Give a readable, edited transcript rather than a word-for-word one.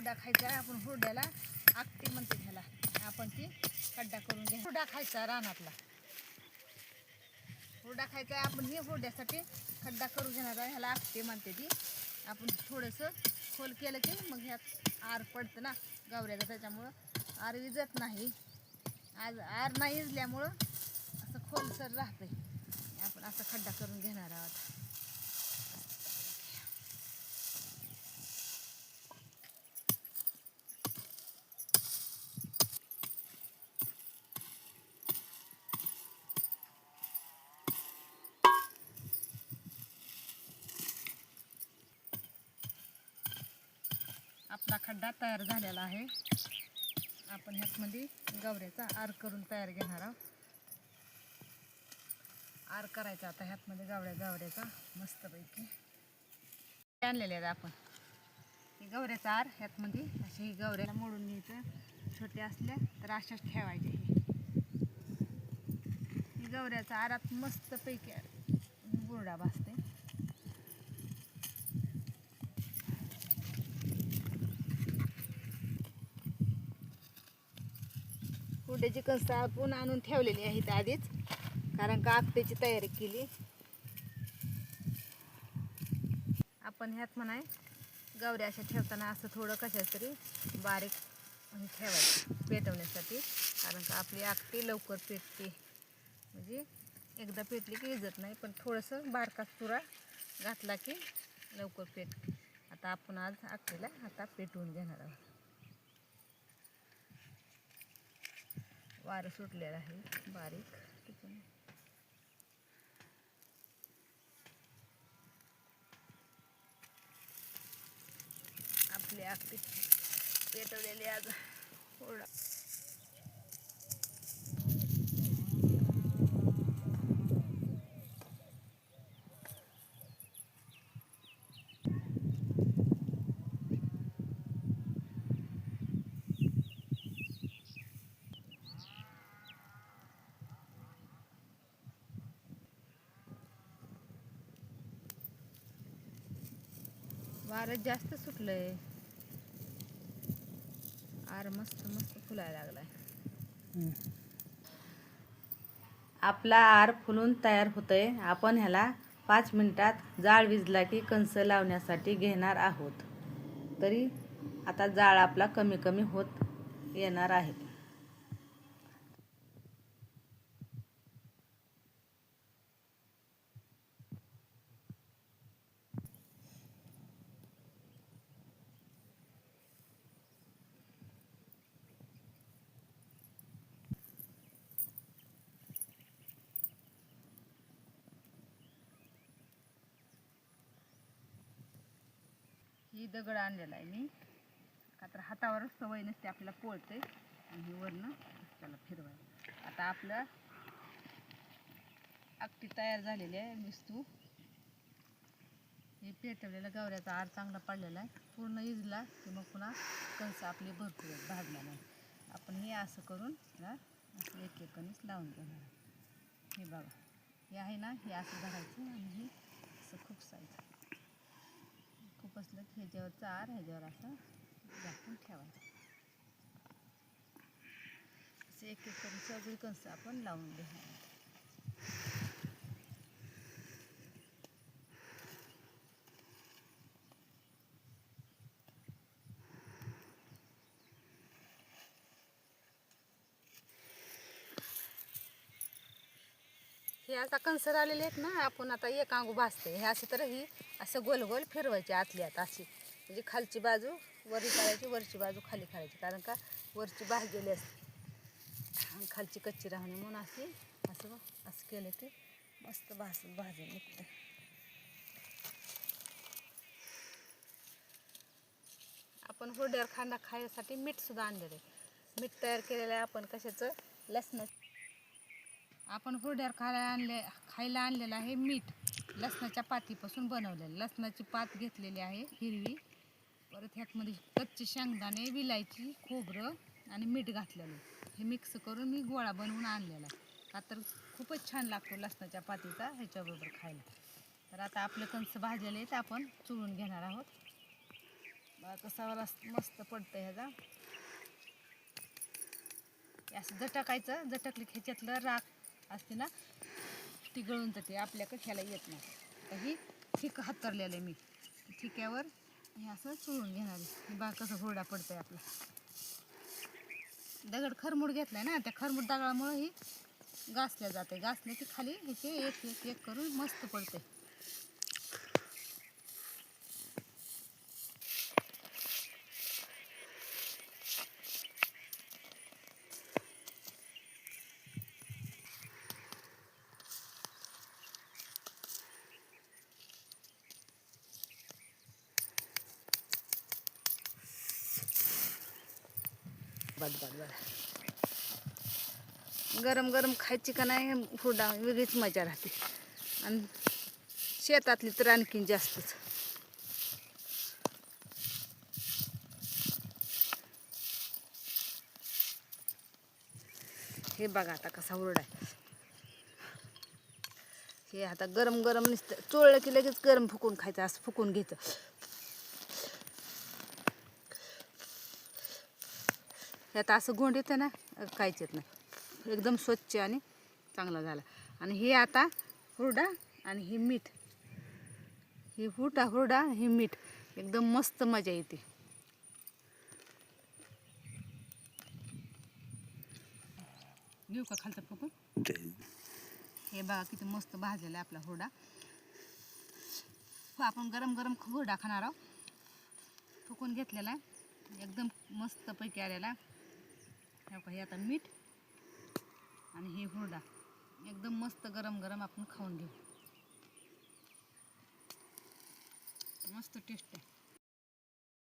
हुरडा खायचा आहे. आपण हुरड्याला आकटी म्हणते ह्याला. आपण ती खड्डा करून घ्या. हुरडा खायचा रानातला हुरडा खायचा आहे. आपण हे हुरड्यासाठी खड्डा करून घेणार आहे. ह्याला आकटी म्हणते ती. आपण थोडंसं खोल केलं की मग ह्यात आर पडतं ना गवऱ्याचं, त्याच्यामुळं आर विजत नाही. आज आर नाही विजल्यामुळं असं खोलसर राहतंय. आपण असं खड्डा करून घेणार आहोत. आपला खड्डा तयार झालेला आहे. आपण ह्यातमध्ये गवऱ्याचा आर करून तयार घेणार आहोत. आर करायचा आता ह्यातमध्ये गवऱ्याचा मस्तपैकी आणलेले आहेत आपण. ही गवऱ्याचा आर ह्यातमध्ये अशी ही गवऱ्याला मोडून घ्यायचं. छोटे असल्या तर अशाच ठेवायचे. ही गवऱ्याचा आरात मस्तपैकी हुरडा भाजते. हुरड्याची कणसं आपण आणून ठेवलेली आहेत आधीच, कारण का आकटीची तयारी केली. आपण ह्यात म्हणाय गवऱ्या अशा ठेवताना असं थोडं कशाच तरी बारीक ठेवायचं पेटवण्यासाठी, कारण का आपली आकटी लवकर पेटते. म्हणजे एकदा पेटली की विजत नाही, पण थोडंसं बारका चुरा घातला की लवकर पेटते. आता आपण आज आकटीला आता पेटवून घेणार आहोत. वारं सुटलेलं आहे बारीक. आपली आकटी पेटवलेली आज हुरडा. वारं जास्त सुटलंय. आर मस्त मस्त फुलायला लागलाय. आपला आर फुलून तयार होतोय. आपण ह्याला 5 मिनिटात जाळ विजला की कणस लावण्यासाठी घेणार आहोत. तरी आता जाळ आपला कमी कमी होत येणार आहे. ही दगड आणलेला आहे मी, का तर हातावरच सवय नसते आपल्याला, पोळते आणि वरनं त्याला फिरवायचं. आता आपलं आकटी तयार झालेली आहे. मिस्तू हे पेटवलेला गवऱ्याचा आर चांगला पडलेला आहे. पूर्ण इजला की मग पुन्हा कणसं आपली भरपूर भाजला नाही. आपण हे असं करून ना असं एक एक कणीस लावून घेणार. हे बघा, हे आहे ना, हे असं धरायचं आणि हे असं खुपसायचं. खुपसलं की ह्याच्यावरचा आर ह्याच्यावर असं झाकून ठेवायचं. असं एक एक करून सगळी कणसं आपण लावून घेणार. हे आता कणस आलेले आहेत ना, आपण आता एक अंगू भाजते. हे असं तर ही असं गोल गोल फिरवायची आतली आत अशी, म्हणजे खालची बाजू वरी करायची, वरची बाजू खाली करायची, कारण का वरची भाजलेली असते आणि खालची कच्ची राहणे. म्हणून अशी असं असं केलं की मस्त भाजून निघते. आपण हुरड्यावर खांदा खायसाठी मीठ सुद्धा आणलेलं आहे. मीठ तयार केलेलं आहे आपण कशाचं, लसणाचं. आपण हुरड्यावर खायला आणलेलं आहे मीठ, लसणाच्या पातीपासून बनवलेलं. लसणाची पात घेतलेली आहे हिरवी, परत ह्यातमध्ये कच्चे शेंगदाणे, विलायची, खोबरं आणि मीठ घातलेलं. हे मिक्स करून मी गोळा बनवून आणलेला आहे, का तर खूपच छान लागतो लसणाच्या पातीचा ह्याच्याबरोबर खायला. तर आता आपलं कणस भाजलेले आहेत, आपण चुळून घेणार आहोत. बघा कसा वाला मस्त पडतं ह्याचा. असं झटकायचं, झटकली ह्याच्यातलं राख असते ना ती गळून जाते, आपल्या कशाला येत नाही. तर ही ठिक हातरलेलं आहे मी, ठिक्यावर हे असं चोळून घेणार आहे. बघा कसं हुरडा पडतंय आपला. दगड खरमूड घेतलाय ना, त्या खरमूड दगडामुळे ही घासल्या जाते. घासले की खाली ह्याचे एक एक एक करून मस्त पडते. गरम गरम खायची का नाही हुरडा वेगळीच मजा राहते. आणि शेतातली तर आणखीन जास्तच. हे बघा आता कसा हुरडा आहे. हे आता गरम गरम नुसतं चोळलं की लगेच गरम फुकून खायचं, असं फुकून घ्यायचं. यात असं गोंड येतं ना, काहीच येत नाही. एकदम स्वच्छ आणि चांगला झाला. आणि हे आता हुरडा आणि हे मीठ, हे हुरडा हे मीठ एकदम मस्त मजा येते. घेऊ का खालचं फुकून? हे बघा किती मस्त भाजलेला आहे आपला हुरडा. आपण गरम गरम हुरडा खाणार आहोत. फुकून घेतलेला आहे, एकदम मस्त पैकी आलेला. हे आता मीठ आणि हे हुरडा एकदम मस्त गरम गरम आपण खाऊन घेऊ. मस्त टेस्ट आहे.